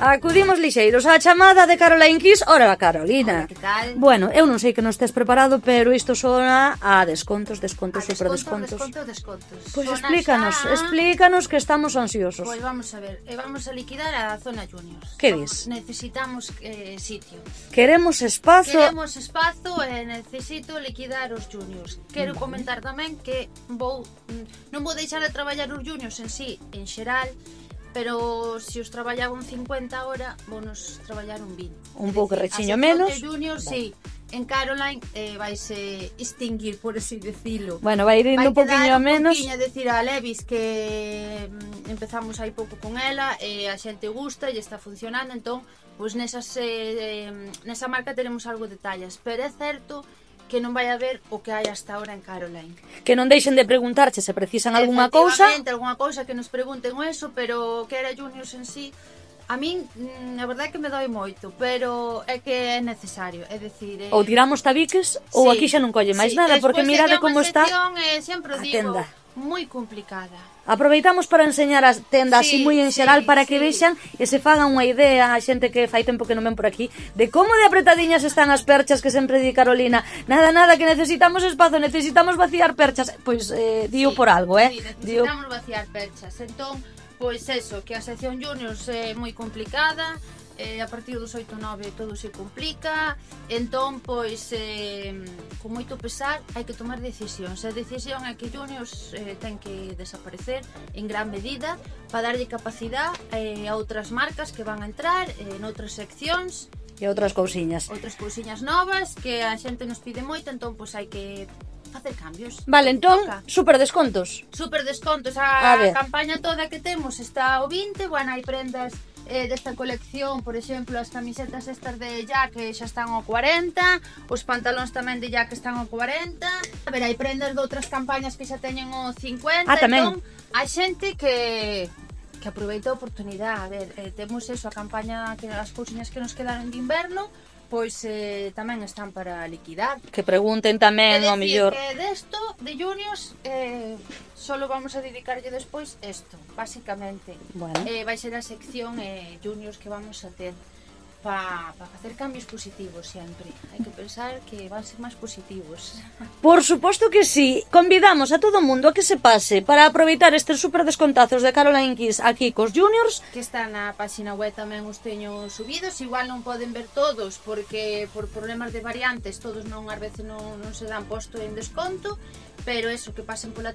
Acudimos lixeiros á chamada de Caroline Kiss. Ora, Carolina. Hola, que tal? Bueno, eu non sei que non estés preparado, pero isto sona a descontos, super descontos. Descontos. Pois Sona explícanos que estamos ansiosos. Pois vamos a ver, vamos a liquidar a zona Juniors. Que dis? Necesitamos sitio. Queremos espazo. Queremos espazo e necesito liquidar os Juniors. Quero comentar tamén que non vou deixar de traballar os Juniors en sí, en xeral, pero se os traballaba un 50 hora, vounos traballar un 20. Un pouco rechiño menos. A Juniors, sí. En Caroline vaise extinguir, por así decirlo. Bueno, vai ir indo un poquinho menos. Vai decir a Levis que empezamos hai pouco con ela e a xente gusta e está funcionando, entón, pois nesa marca teremos algo de tallas, pero é certo que non vai haber o que hai hasta ahora en Caroline. Que non deixen de preguntarche se precisan algunha cousa. Efectivamente, algunha cousa que nos pregunten o eso, pero que era Juniors en sí, a min, a verdade é que me doi moito, pero é que é necesario, é dicir... Ou tiramos tabiques, ou aquí xa non colle máis nada, porque mirade como está sempre a digo, tenda. moi complicada. Aproveitamos para enseñar a tenda así moi en xeral para que sí. vexan e se fagan unha idea a xente que fai tempo que non ven por aquí de como de apretadiñas están as perchas que sempre di Carolina. Nada, que necesitamos espazo, necesitamos vaciar perchas. Pois dio por algo, Sí, necesitamos vaciar perchas. Entón, pois eso, que a sección Juniors é moi complicada, a partir dos 8-9 todo se complica, entón, pois, con moito pesar, hai que tomar decisións. A decisión é que Juniors ten que desaparecer en gran medida para darlle capacidade a outras marcas que van a entrar noutras seccións e outras cousiñas novas que a xente nos pide moito, entón, pois hai que facer cambios. Vale, entón, super descontos. Super descontos, a campaña toda que temos está ao 20, bueno, hai prendas desta colección, por exemplo, as camisetas estas de Jack xa están ao 40, os pantalóns tamén de Jack están ao 40. A ver, hai prendas de outras campañas que xa teñen o 50, tamén. Entón, hai xente que aproveita a oportunidade. A ver, temos eso, a campaña, que as cousiñas que nos quedaron de inverno, pois tamén están para liquidar. Que pregunten tamén, ao mellor. Que desto, de Juniors, solo vamos a dedicarlle despois isto, basicamente. Bueno. Vai ser a sección Juniors que vamos a ter para facer cambios positivos sempre. Hai que pensar que van ser máis positivos. Por suposto que sí. Convidamos a todo o mundo a que se pase para aproveitar estes super descontazos de Caroline Kiss aquí cos Juniors. Que está na página web tamén os teño subidos. Igual non poden ver todos porque por problemas de variantes todos ás veces non se dan posto en desconto, pero eso, que pasen pola